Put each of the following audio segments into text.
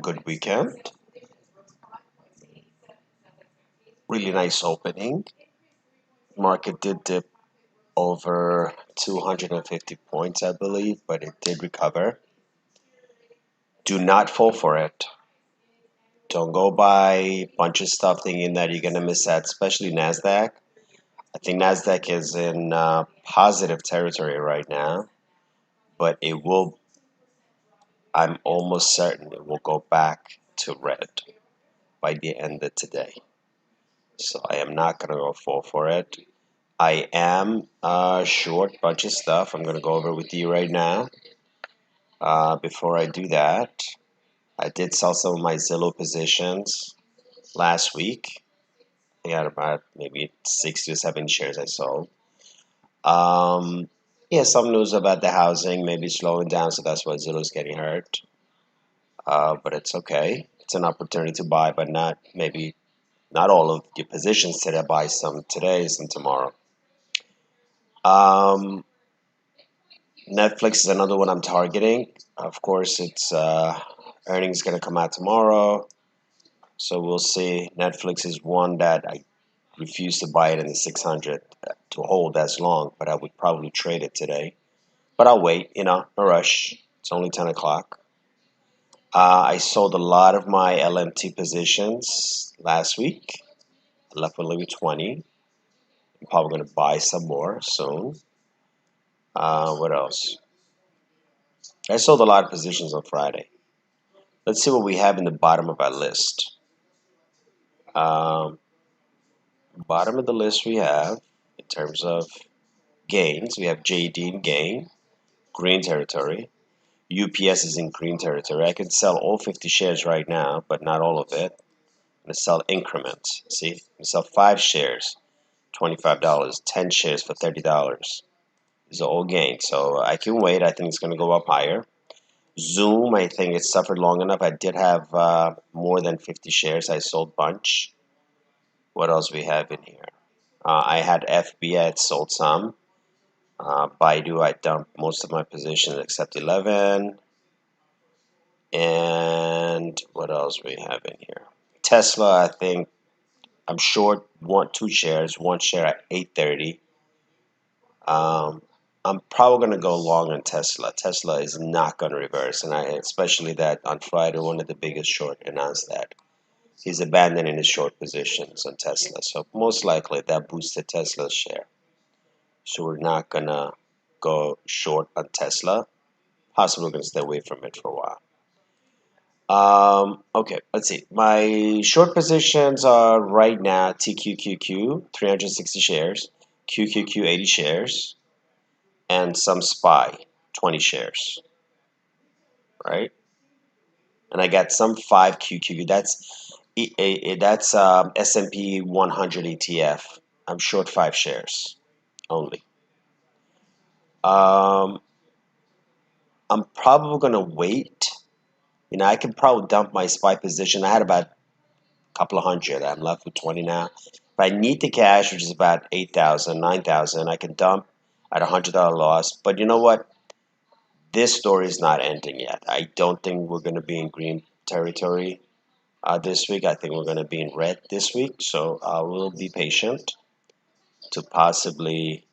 Good weekend. Really nice opening. Market did dip over 250 points, I believe, but it did recover. Do not fall for it. Don't go buy a bunch of stuff thinking that you're gonna miss that, especially Nasdaq. I think Nasdaq is in positive territory right now, but it will. I'm almost certain it will go back to red by the end of today. So I am not gonna go fall for it. I am short bunch of stuff. I'm gonna go over with you right now. Before I do that, I did sell some of my Zillow positions last week. I got about maybe 6 to 7 shares I sold. Um, yeah, some news about the housing maybe slowing down, so that's why Zillow's getting hurt. But it's okay. It's an opportunity to buy, but not maybe not all of your positions today. Buy some today, some tomorrow. Um, Netflix is another one I'm targeting. Of course, its earnings going to come out tomorrow, so we'll see. Netflix is one that I refuse to buy it in the 600 to hold as long, but I would probably trade it today. But I'll wait, no rush. It's only 10 o'clock. I sold a lot of my LMT positions last week. I left with maybe 20. I'm probably going to buy some more soon. What else? I sold a lot of positions on Friday. Let's see what we have in the bottom of our list. Um, Bottom of the list we have, in terms of gains, we have JD in gain, green territory. UPS is in green territory. I can sell all 50 shares right now, but not all of it. I'm going to sell increments. See? I'm going to sell 5 shares, $25, 10 shares for $30. These are all gains. So I can wait. I think it's going to go up higher. Zoom, I think it suffered long enough. I did have more than 50 shares. I sold bunch. What else we have in here? I had FB. I had sold some. Baidu, I dumped most of my positions except 11. And what else we have in here? Tesla, I think I'm short 2 shares. 1 share at 8.30. I'm probably going to go long on Tesla. Tesla is not going to reverse, and especially that on Friday, one of the biggest short announced that he's abandoning his short positions on Tesla. So most likely that boosted Tesla's share. So we're not going to go short on Tesla. Possibly going to stay away from it for a while. Okay, let's see. My short positions are right now TQQQ, 360 shares, QQQ, 80 shares, and some SPY, 20 shares, right? And I got some 5QQ. That's S&P 100 ETF. I'm short 5 shares only. Um, I'm probably gonna wait. I can probably dump my SPY position. I had about a couple of hundred. I'm left with 20 now. If I need the cash, which is about 8,000, 9,000, I can dump at $100 loss. But you know what? This story is not ending yet. I don't think we're going to be in green territory this week. I think we're going to be in red this week. So I will be patient to possibly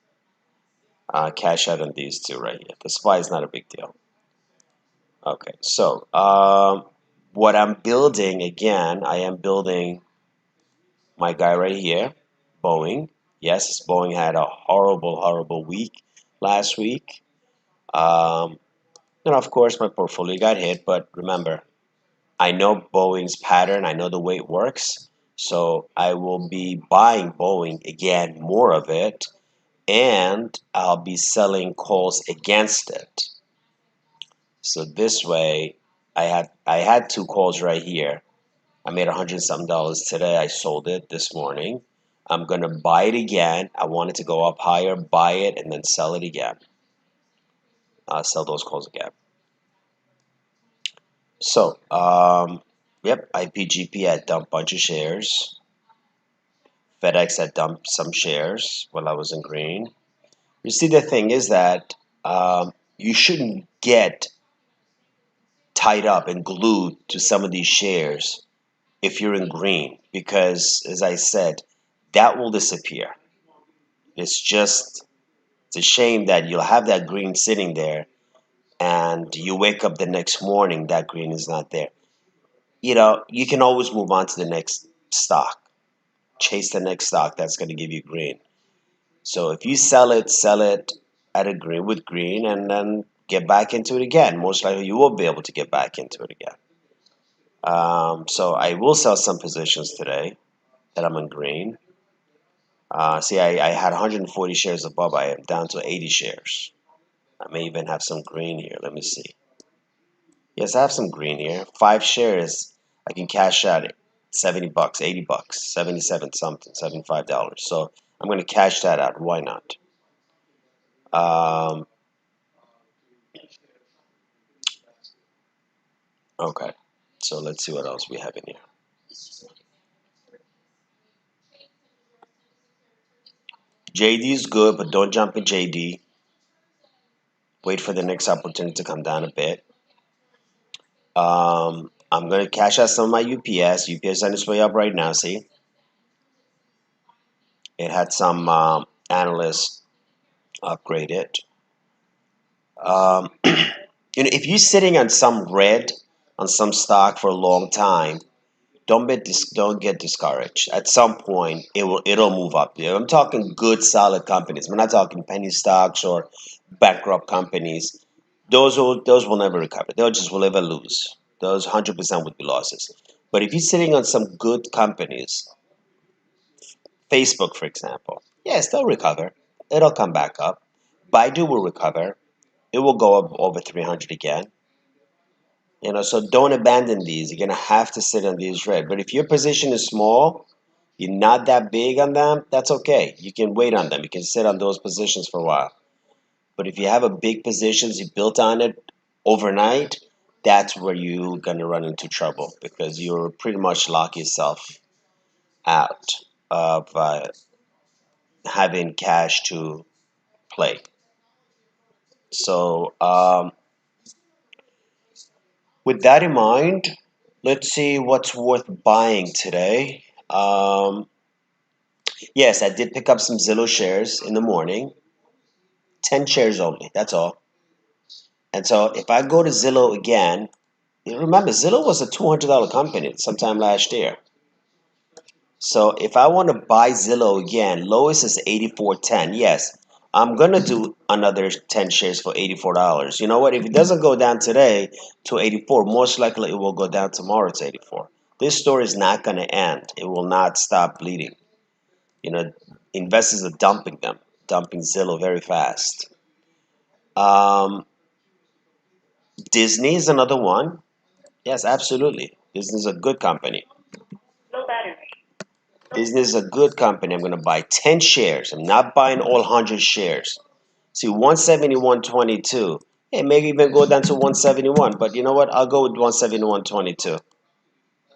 cash out on these two right here. The SPY is not a big deal. Okay, so what I'm building, again, I am building my guy right here, Boeing. Yes, Boeing had a horrible, horrible week last week. Um, of course, my portfolio got hit, but remember, I know Boeing's pattern. I know the way it works. So I will be buying Boeing again, more of it, and I'll be selling calls against it. So this way, I had 2 calls right here. I made $100 something today. I sold it this morning. I'm gonna buy it again. I want it to go up higher, buy it, and then sell it again. Sell those calls again. So, yep, IPGP had dumped a bunch of shares. FedEx had dumped some shares while I was in green. You see, the thing is that you shouldn't get tied up and glued to some of these shares if you're in green, because as I said, that will disappear. It's just, it's a shame that you'll have that green sitting there and you wake up the next morning, that green is not there. You can always move on to the next stock, chase the next stock that's going to give you green. So if you sell it at a green with green and then get back into it again. Most likely you will be able to get back into it again. So I will sell some positions today that I'm in green. See, I had 140 shares above. I am down to 80 shares. I may even have some green here. Let me see. Yes, I have some green here. 5 shares. I can cash out it. $70, $80, 77 something, $75. So I'm going to cash that out. Why not? Um, okay. So let's see what else we have in here. JD is good, but don't jump in JD. Wait for the next opportunity to come down a bit. I'm going to cash out some of my UPS. UPS on its way up right now. See, it had some analysts upgrade it. If you're sitting on some red on some stock for a long time, don't get discouraged. At some point, it'll move up. I'm talking good, solid companies. We're not talking penny stocks or bankrupt companies. Those will never recover. Will ever lose. Those 100% would be losses. But if you're sitting on some good companies, Facebook, for example, yes, they'll recover. It'll come back up. Baidu will recover. It will go up over 300 again. So don't abandon these. You're gonna have to sit on these red. But if your position is small, you're not that big on them, that's okay. You can wait on them. You can sit on those positions for a while. But if you have a big positions, you built on it overnight, that's where you're gonna run into trouble because you're pretty much lock yourself out of having cash to play. So with that in mind, let's see what's worth buying today. Yes, I did pick up some Zillow shares in the morning. 10 shares only, that's all. And so if I go to Zillow again, you remember Zillow was a $200 company sometime last year. So if I want to buy Zillow again, lowest is 84.10. Yes, I'm gonna do another 10 shares for $84. You know what? If it doesn't go down today to 84, most likely it will go down tomorrow to 84. This story is not gonna end. It will not stop bleeding. You know, investors are dumping Zillow very fast. Um, Disney is another one. Yes, absolutely. Disney is a good company. Disney is a good company. I'm going to buy 10 shares. I'm not buying all 100 shares. See, 171.22. Hey, maybe even go down to 171. But you know what? I'll go with 171.22.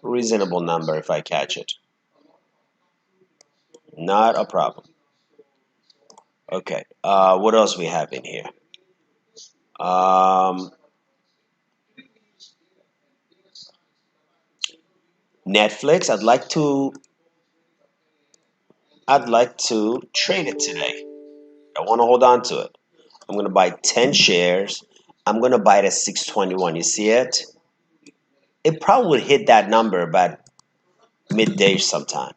Reasonable number if I catch it. Not a problem. Okay. What else we have in here? Um, Netflix. I'd like to trade it today. I want to hold on to it. I'm going to buy 10 shares. I'm going to buy it at 621. You see it? It probably would hit that number about midday sometime.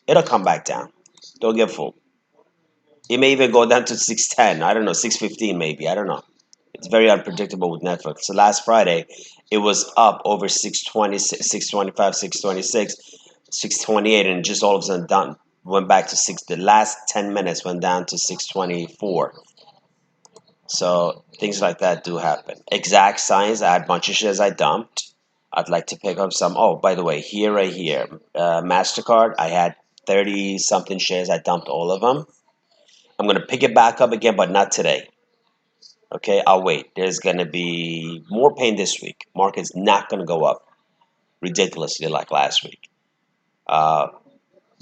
It'll come back down. Don't get fooled. It may even go down to 610. I don't know, 615 maybe. I don't know. It's very unpredictable with Netflix. So last Friday, it was up over 620, 625, 626, 628, and just all of a sudden down, went back to six. The last 10 minutes went down to 624. So things like that do happen. Exact Science, I had a bunch of shares I dumped. I'd like to pick up some. Oh, by the way, right here, MasterCard, I had 30 something shares. I dumped all of them. I'm going to pick it back up again, but not today. Okay, I'll wait. There's going to be more pain this week. Market's not going to go up ridiculously like last week. Uh,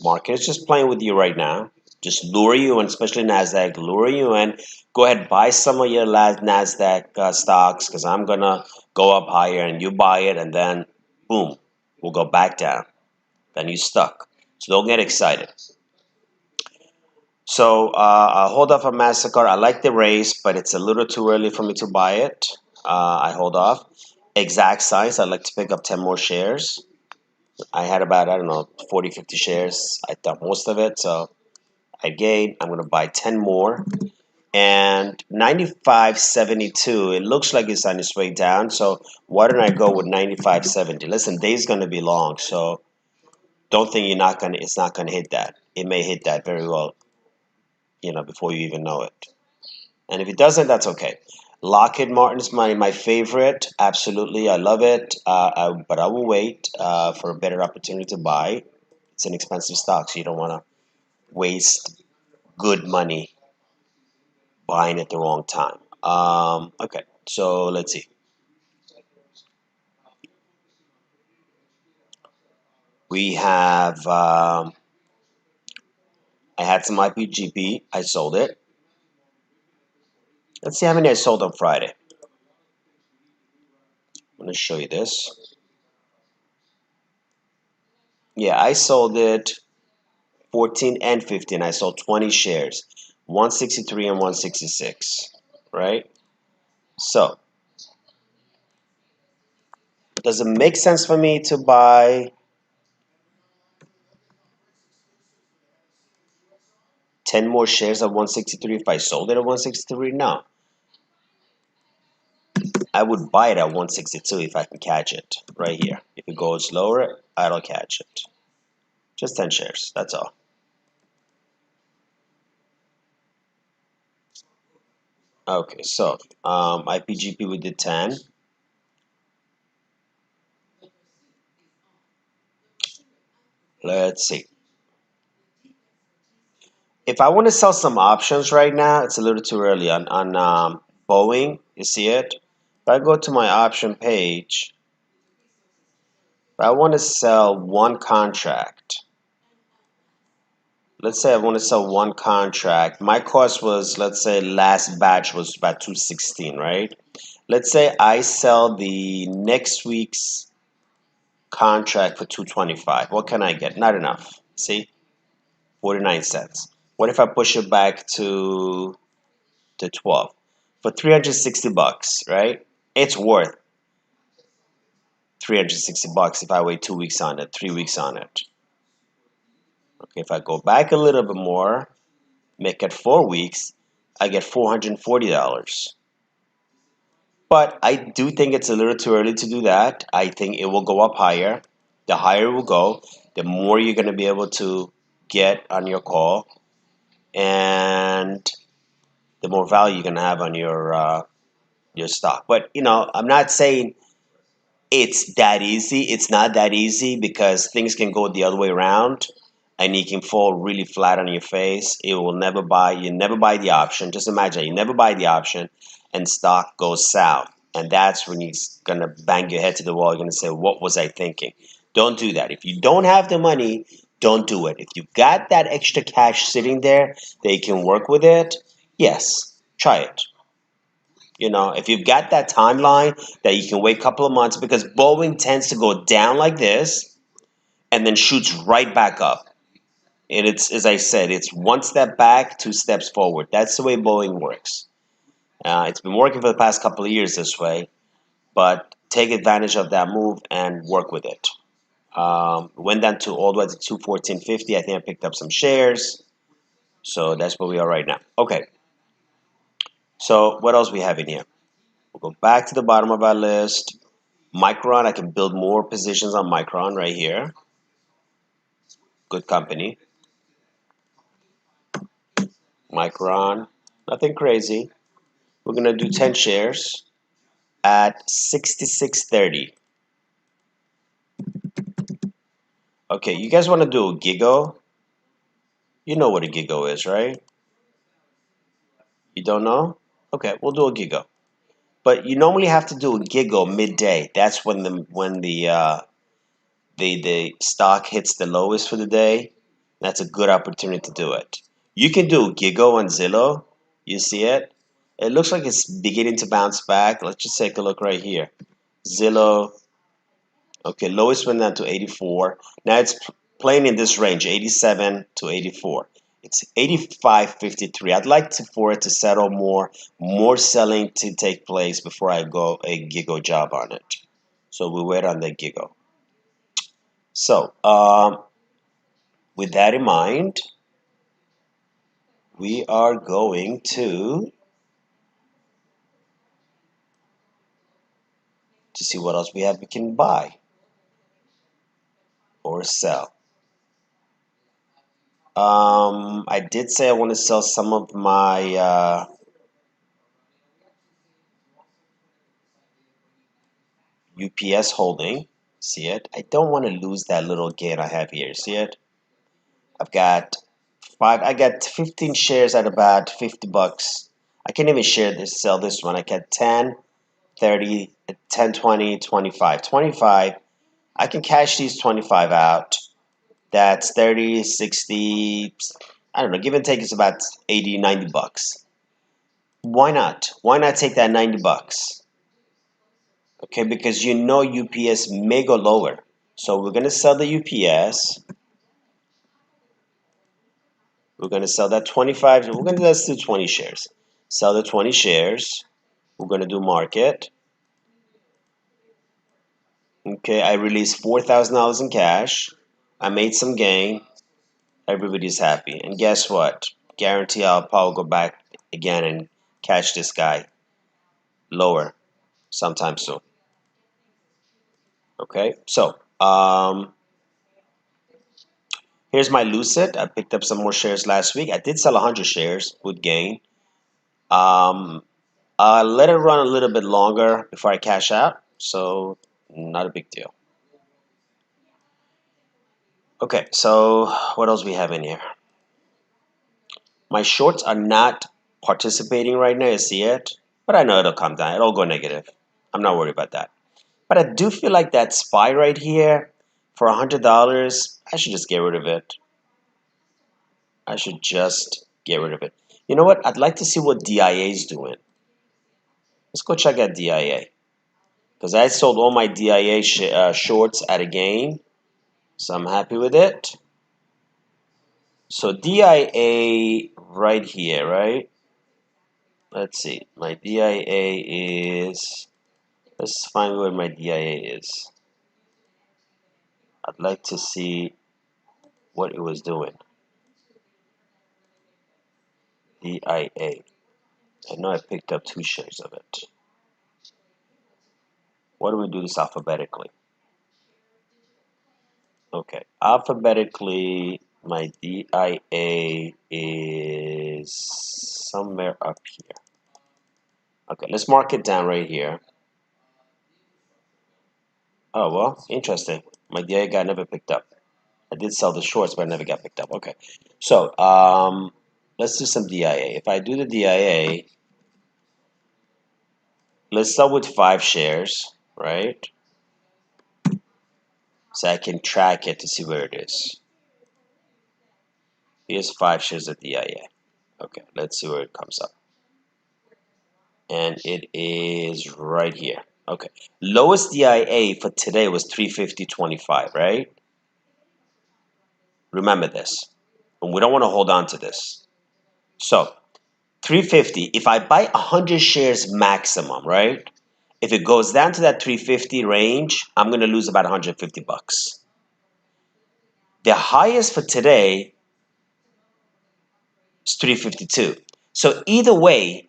Market is just playing with you right now. Just lure you in, especially NASDAQ, lure you in. Go ahead, buy some of your last NASDAQ stocks because I'm going to go up higher and you buy it, and then boom, we'll go back down. Then you stuck. So don't get excited. So I'll hold off on MasterCard. I like the race, but it's a little too early for me to buy it. I hold off. Exact Science, I'd like to pick up 10 more shares. I had about, I don't know, 40, 50 shares. I thought most of it. So I gained. I'm going to buy 10 more. And 95.72, it looks like it's on its way down. So why don't I go with 95.70? Listen, day's going to be long. So don't think it's not going to hit that. It may hit that very well, before you even know it. And if it doesn't, that's okay. Lockheed Martin's my favorite. Absolutely, I love it. But I will wait for a better opportunity to buy. It's an expensive stock, so you don't want to waste good money buying at the wrong time. Okay, so let's see. We have. I had some IPGP. I sold it. Let's see how many I sold on Friday. I'm going to show you this. Yeah, I sold it 14 and 15. I sold 20 shares, 163 and 166, right? So, does it make sense for me to buy 10 more shares at 163 if I sold it at 163? No. I would buy it at 162 if I can catch it right here. If it goes lower, I don't catch it. Just 10 shares, that's all. Okay, so IPGP we did 10. Let's see. If I want to sell some options right now, it's a little too early on Boeing. You see it? If I go to my option page, if I want to sell one contract, let's say I want to sell one contract. My cost was, let's say, last batch was about 216, right? Let's say I sell the next week's contract for 225. What can I get? Not enough. See? 49 cents. What if I push it back to 12 for 360 bucks, right? It's worth 360 bucks if I wait 2 weeks on it, 3 weeks on it. Okay, if I go back a little bit more, make it 4 weeks, I get $440. But I do think it's a little too early to do that. I think it will go up higher. The higher it will go, the more you're going to be able to get on your call, and the more value you're going to have on your stock. But I'm not saying it's that easy. It's not that easy because things can go the other way around and you can fall really flat on your face. You never buy the option. Just imagine you never buy the option and stock goes south. And that's when you're going to bang your head to the wall. You're going to say, what was I thinking? Don't do that. If you don't have the money, don't do it. If you got that extra cash sitting there that you can work with it, yes, try it. If you've got that timeline that you can wait a couple of months, because Boeing tends to go down like this and then shoots right back up. And it's, as I said, it's one step back, two steps forward. That's the way Boeing works. It's been working for the past couple of years this way, but take advantage of that move and work with it. Went down to all the way to 214.50. I think I picked up some shares. So that's where we are right now. Okay. So what else we have in here? We'll go back to the bottom of our list. Micron, I can build more positions on Micron right here. Good company. Micron, nothing crazy. We're going to do 10 shares at 66.30. Okay, you guys want to do a Gigo? You know what a Gigo is, right? You don't know? Okay, we'll do a Gigo. But you normally have to do a Gigo midday. That's when the stock hits the lowest for the day. That's a good opportunity to do it. You can do Gigo on Zillow. You see it? It looks like it's beginning to bounce back. Let's just take a look right here. Zillow. Okay, lowest went down to 84. Now it's playing in this range, 87 to 84. It's 85.53. I'd like for it to settle more selling to take place before I go a giggle job on it. So we wait on the giggle. So with that in mind, we are going to see what else we can buy or sell. I did say I want to sell some of my UPS holding. See it? I don't want to lose that little gain I have here. See it? I've got I got 15 shares at about 50 bucks. I can't even sell this one. I got 10, 30, 10, 20, 25. 25, I can cash these 25 out. That's 30, 60, I don't know, give and take is about 80, 90 bucks. Why not? Why not take that 90 bucks? Okay, because you know UPS may go lower. So we're going to sell the UPS. We're going to sell that 25. Let's do 20 shares. Sell the 20 shares. We're going to do market. Okay, I released $4,000 in cash. I made some gain. Everybody's happy. And guess what? Guarantee I'll probably go back again and catch this guy lower sometime soon. Okay, so here's my Lucid. I picked up some more shares last week. I did sell 100 shares with gain. I let it run a little bit longer before I cash out, so not a big deal. Okay, so what else we have in here? My shorts are not participating right now, you see it? But I know it'll come down. It'll go negative. I'm not worried about that. But I do feel like that SPY right here for $100, I should just get rid of it. I should just get rid of it. You know what? I'd like to see what DIA is doing. Let's go check out DIA. Because I sold all my DIA shorts at a gain. So I'm happy with it. So DIA right here, right? Let's see. My DIA is... Let's find where my DIA is. I'd like to see what it was doing. DIA. I know I picked up 2 shares of it. Why do we do this alphabetically? Okay, alphabetically, my DIA is somewhere up here. Okay, let's mark it down right here. Oh, well, interesting. My DIA got never picked up. I did sell the shorts, but I never got picked up. Okay, so let's do some DIA. If I do the DIA, let's start with 5 shares, right? So I can track it to see where it is. Here's 5 shares of DIA. Okay, let's see where it comes up. And it is right here. Okay, lowest DIA for today was 350.25, right? Remember this, and we don't want to hold on to this. So 350, if I buy 100 shares maximum, right? If it goes down to that 350 range, I'm going to lose about 150 bucks. The highest for today is 352. So either way,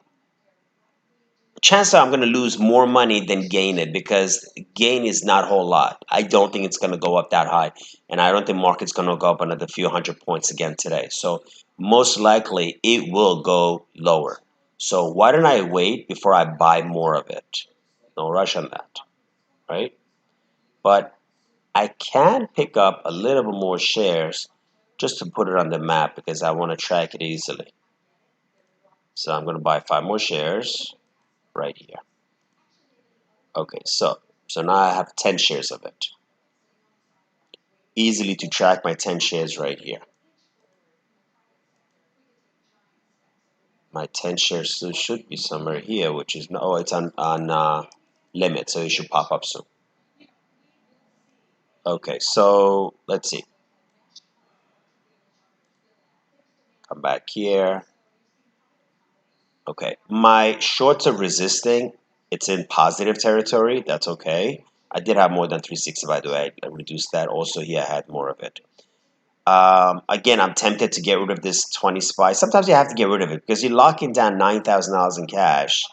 chances are I'm going to lose more money than gain it, because gain is not a whole lot. I don't think it's going to go up that high, and I don't think market's going to go up another few hundred points again today. So most likely it will go lower. So why don't I wait before I buy more of it? No rush on that, right? But I can pick up a little bit more shares just to put it on the map, because I want to track it easily. So I'm going to buy 5 more shares right here. Okay, so now I have 10 shares of it. Easily to track my 10 shares right here. My 10 shares should be somewhere here, which is, oh, it's on limit, so it should pop up soon. Okay, so let's see. Come back here. Okay, my shorts are resisting. It's in positive territory. That's okay. I did have more than 360, by the way. I reduced that. Also, here I had more of it. Again, I'm tempted to get rid of this 20 SPY. Sometimes you have to get rid of it because you're locking down $9,000 in cash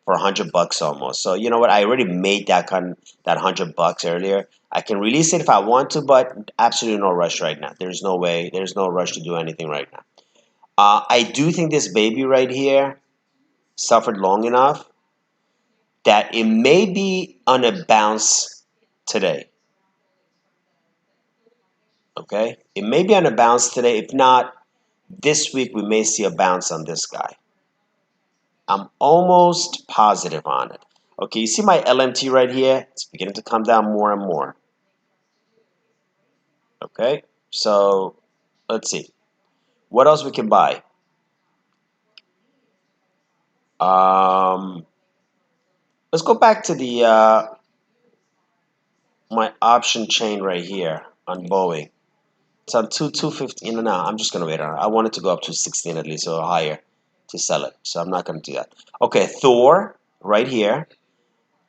for $100 almost. So you know what? I already made that $100 earlier. I can release it if I want to, but absolutely no rush right now. There's no way. There's no rush to do anything right now. I do think this baby right here suffered long enough that it may be on a bounce today. Okay? It may be on a bounce today. If not, this week we may see a bounce on this guy. I'm almost positive on it. Okay, you see my LMT right here? It's beginning to come down more and more. Okay, so let's see. What else we can buy? Um, let's go back to the my option chain right here on Boeing. It's on 215. No, I'm just gonna wait on it. I want it to go up to 16 at least or higher to sell it. So I'm not gonna do that. Okay, Thor right here.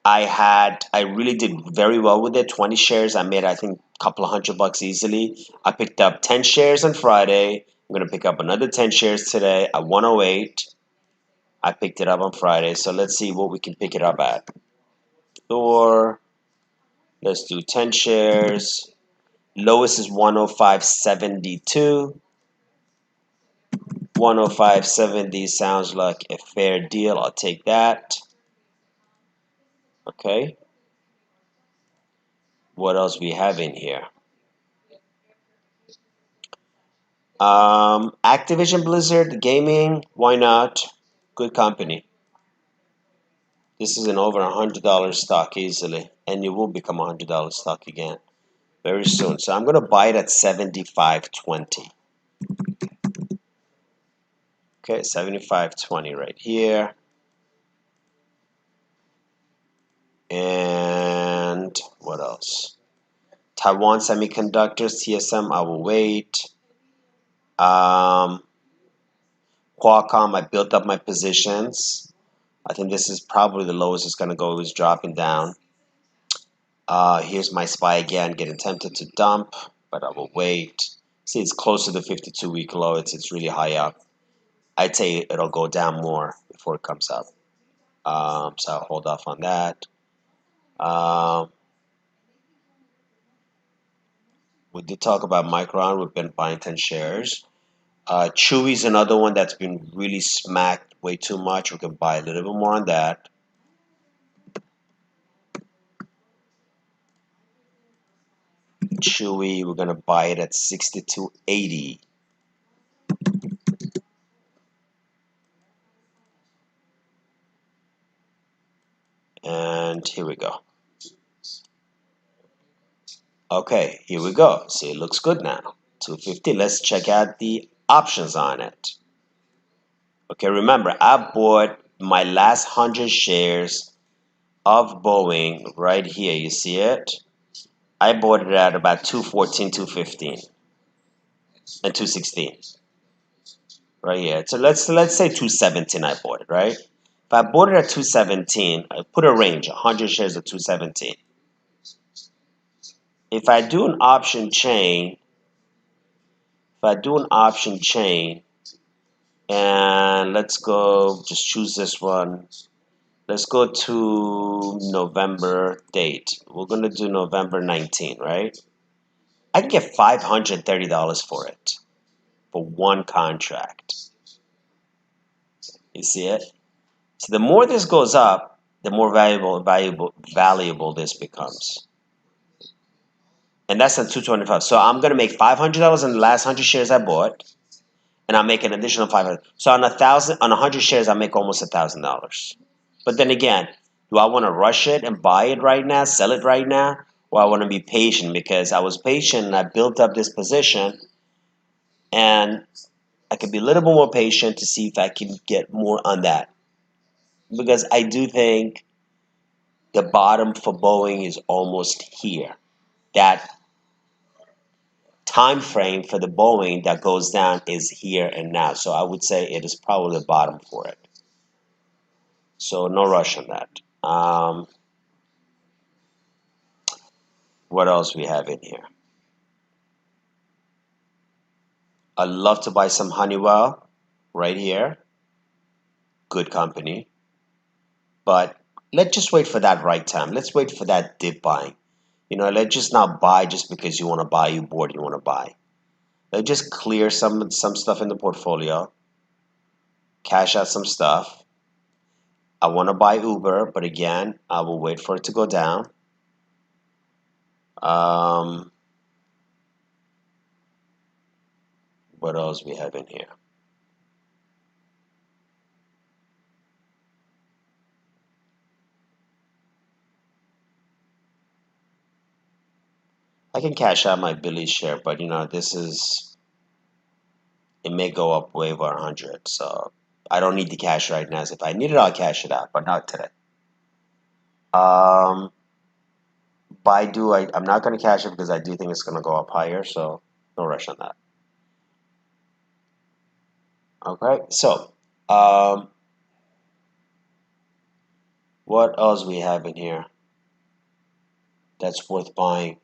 I really did very well with it. 20 shares. I made I think a couple of $100 easily. I picked up 10 shares on Friday. I'm gonna pick up another 10 shares today at 108. I picked it up on Friday. So let's see what we can pick it up at. Thor. Let's do 10 shares. Lowest is 105.72. 105.70 sounds like a fair deal. I'll take that. Okay. What else we have in here? Activision Blizzard Gaming. Why not? Good company. This is an over $100 stock easily, and it will become a $100 stock again very soon. So I'm gonna buy it at 75.20. Okay, 75.20 right here. And what else? Taiwan Semiconductors, TSM, I will wait. Qualcomm, I built up my positions. I think this is probably the lowest it's going to go. It's dropping down. Here's my SPY again, getting tempted to dump, but I will wait. See, it's close to the 52-week low. It's really high up. I'd say it'll go down more before it comes up. So I'll hold off on that. We did talk about Micron. We've been buying 10 shares. Chewy's another one that's been really smacked way too much. We can buy a little bit more on that. Chewy, we're gonna buy it at 62.80. And here we go. Okay, here we go. See, it looks good now. 250. Let's check out the options on it. Okay, remember, I bought my last 100 shares of Boeing right here. You see it? I bought it at about 214, 215, and 216. Right here. So let's say 217 I bought it, right? If I bought it at 217, I put a range, 100 shares at 217. If I do an option chain, and let's go, just choose this one. Let's go to November date. We're going to do November 19, right? I can get $530 for it, for one contract. You see it? So the more this goes up, the more valuable this becomes. And that's at 225. So I'm gonna make $500 on the last 100 shares I bought, and I'll make an additional 500. So on 100 shares, I make almost $1,000. But then again, do I want to rush it and buy it right now, sell it right now, or I want to be patient? Because I was patient and I built up this position, and I could be a little bit more patient to see if I can get more on that. Because I do think The bottom for Boeing is almost here. That time frame for the Boeing that goes down is here and now. So I would say it is probably the bottom for it. So no rush on that. What else we have in here? I love to buy some Honeywell right here. Good company. But let's just wait for that right time. Let's wait for that dip buying. Let's just not buy just because you want to buy, you bored, you want to buy. Let's just clear some stuff in the portfolio, cash out some stuff. I want to buy Uber, but again, I will wait for it to go down. Um, what else we have in here? I can cash out my Billy share, but it may go up way over 100. So I don't need the cash right now. So if I need it, I'll cash it out, but not today. Um, Baidu, I'm not going to cash it because I do think it's going to go up higher. So no rush on that. Okay, so what else we have in here that's worth buying?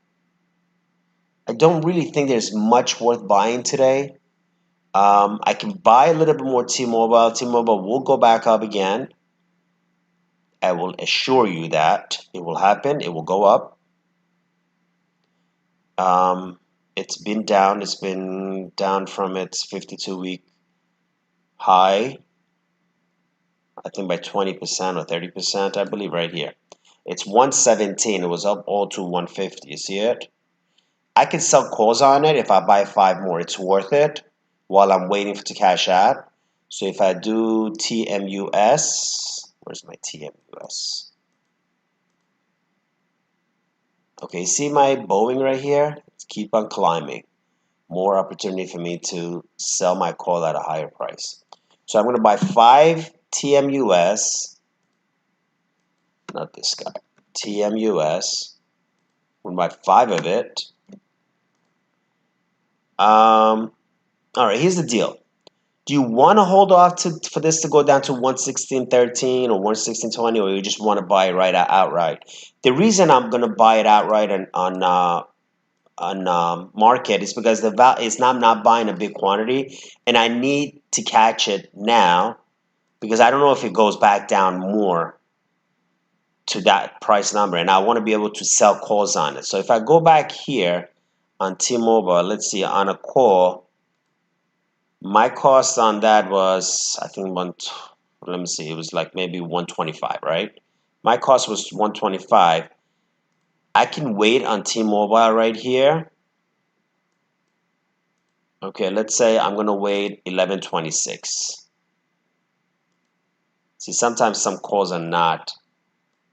I don't really think there's much worth buying today. I can buy a little bit more T-Mobile. T-Mobile will go back up again. I will assure you that it will happen. It will go up. It's been down. It's been down from its 52-week high, I think by 20% or 30%, I believe right here. It's 117. It was up all to 150. You see it? I can sell calls on it if I buy 5 more. It's worth it while I'm waiting to cash out. So if I do TMUS, where's my TMUS? Okay, see my Boeing right here? It's keep on climbing. More opportunity for me to sell my call at a higher price. So I'm going to buy 5 TMUS, not this guy, TMUS. I'm going to buy 5 of it. All right, here's the deal. Do you want to hold off for this to go down to 116.13 or 116.20, or you just want to buy it right outright? The reason I'm going to buy it outright on market is because I'm not buying a big quantity, and I need to catch it now because I don't know if it goes back down more to that price number, and I want to be able to sell calls on it. So if I go back here on T-Mobile, let's see, on a call, my cost on that was, I think, let me see, it was like maybe 125, right? My cost was 125. I can wait on T-Mobile right here. Okay, let's say I'm going to wait 1126. See, sometimes some calls are not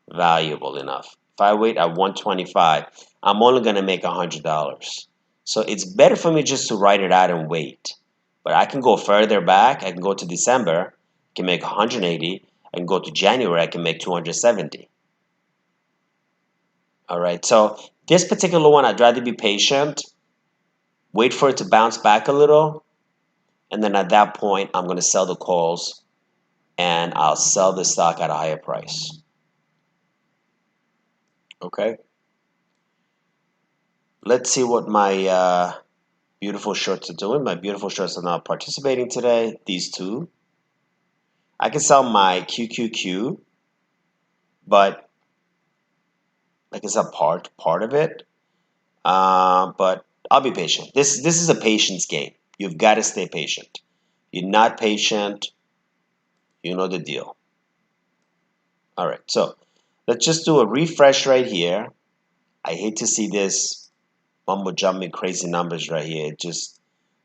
valuable enough. If I wait at 125, I'm only going to make $100. So it's better for me just to write it out and wait. But I can go further back. I can go to December, I can make 180. I can go to January, I can make 270. All right, so this particular one, I'd rather be patient, wait for it to bounce back a little, and then at that point, I'm going to sell the calls and I'll sell the stock at a higher price. Okay. Let's see what my beautiful shorts are doing. My beautiful shorts are not participating today. These two. I can sell my QQQ, but I can sell part of it. But I'll be patient. This is a patience game. You've got to stay patient. You're not patient, you know the deal. All right, so let's just do a refresh right here. I hate to see this mumbo jumbling crazy numbers right here. It just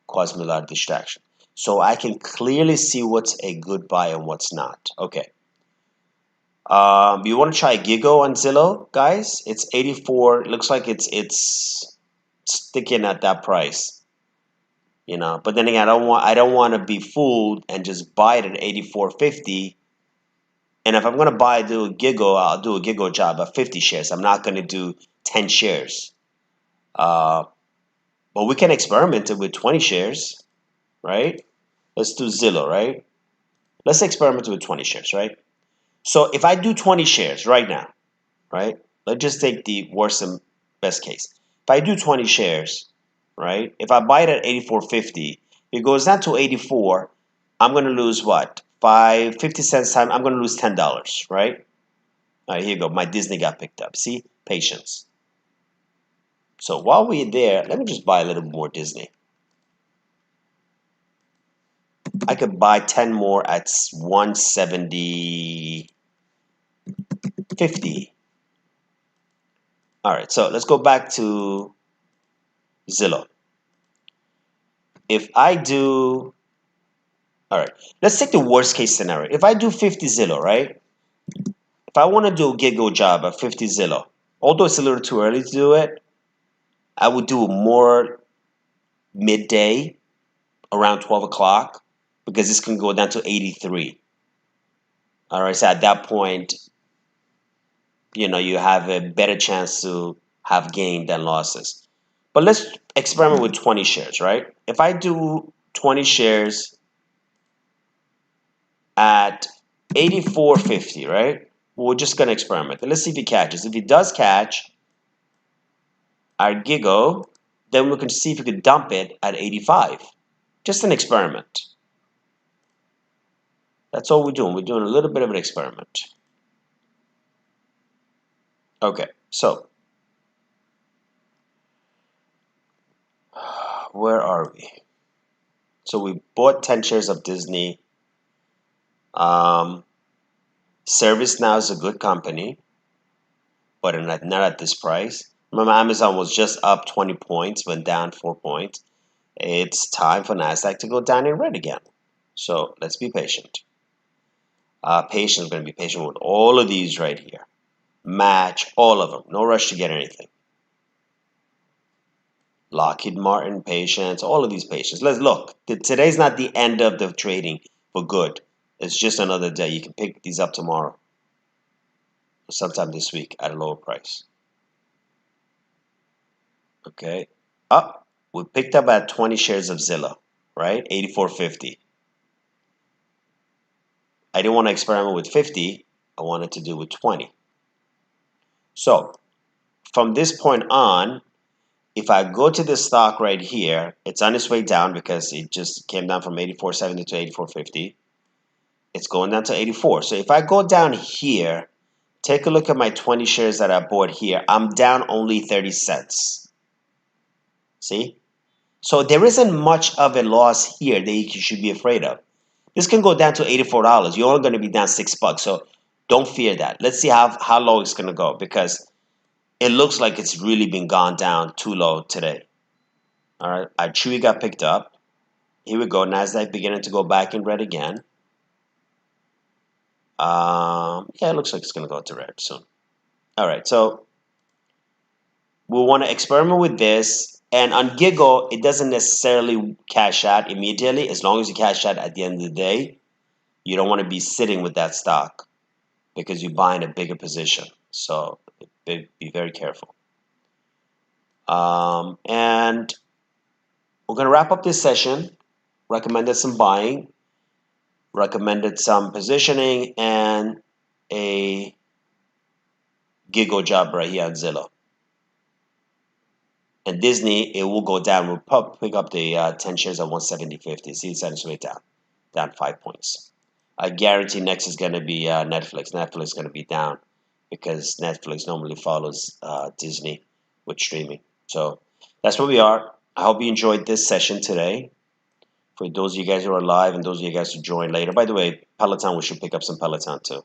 caused me a lot of distraction. So I can clearly see what's a good buy and what's not. Okay. You want to try Gigo on Zillow, guys? It's 84. It looks like it's sticking at that price. But then again, I don't want to be fooled and just buy it at 84.50 And if I'm going to do a giggle, I'll do a giggle job of 50 shares. I'm not going to do 10 shares. But we can experiment it with 20 shares, right? Let's do Zillow, right? Let's experiment with 20 shares, right? So if I do 20 shares right now, right? Let's just take the worst and best case. If I do 20 shares, right? If I buy it at 84.50, it goes down to 84, I'm going to lose what? 50 cents time, I'm going to lose $10, right? All right, here you go. My Disney got picked up. See? Patience. So while we're there, let me just buy a little more Disney. I could buy 10 more at 170.50. All right, so let's go back to Zillow. If I do, all right, let's take the worst case scenario. If I do 50 Zillow, right? If I want to do a giggle job at 50 Zillow, although it's a little too early to do it, I would do more midday around 12 o'clock because this can go down to 83. All right, so at that point, you have a better chance to have gain than losses. But let's experiment with 20 shares, right? If I do 20 shares at 84.50, right? We're just going to experiment. Let's see if he catches. If he does catch our giggle, then we can see if we can dump it at 85. Just an experiment. That's all we're doing. We're doing a little bit of an experiment. Okay, so where are we? So we bought 10 shares of Disney. ServiceNow is a good company, but not at this price. Remember, Amazon was just up 20 points, went down 4 points. It's time for NASDAQ to go down in red again. So let's be patient. Patient, going to be patient with all of these right here. Match all of them. No rush to get anything. Lockheed Martin, patience, all of these patients. Let's look. Today's not the end of the trading for good. It's just another day. You can pick these up tomorrow or sometime this week at a lower price. Okay. Up. We picked up at 20 shares of Zillow, right? 84.50. I didn't want to experiment with 50. I wanted to do with 20. So from this point on, if I go to this stock right here, it's on its way down because it just came down from 84.70 to 84.50. It's going down to 84. So if I go down here, take a look at my 20 shares that I bought here. I'm down only 30 cents. See? So there isn't much of a loss here that you should be afraid of. This can go down to $84. You're only going to be down $6. So don't fear that. Let's see how low it's going to go because it looks like it's really been gone down too low today. All right. Our Chewy got picked up. Here we go. NASDAQ beginning to go back in red again. Yeah, it looks like it's going to go to red soon. All right. So we'll want to experiment with this. And on Giggle, it doesn't necessarily cash out immediately. As long as you cash out at the end of the day, you don't want to be sitting with that stock because you're buying a bigger position. So be very careful. And we're going to wrap up this session. Recommended some buying, recommended some positioning, and a Giggle job right here on Zillow. And Disney, it will go down. We'll pick up the 10 shares at 170.50. See, it's on its way down 5 points. I guarantee next is going to be Netflix. Netflix is going to be down because Netflix normally follows Disney with streaming. So that's where we are. I hope you enjoyed this session today. For those of you guys who are live and those of you guys who join later. By the way, Peloton, we should pick up some Peloton too.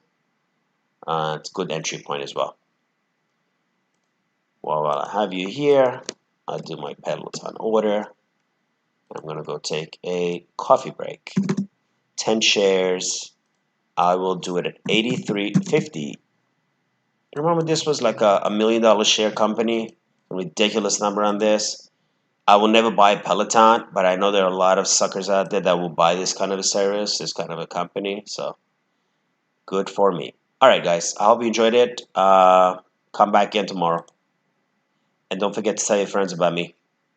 It's a good entry point as well. Well, while I have you here, I'll do my Peloton order. I'm going to go take a coffee break. 10 shares. I will do it at 83.50. Remember, this was like a $1 million share company. A ridiculous number on this. I will never buy Peloton, but I know there are a lot of suckers out there that will buy this kind of a service, this kind of a company. So Good for me. All right, guys. I hope you enjoyed it. Come back in tomorrow. And don't forget to tell your friends about me.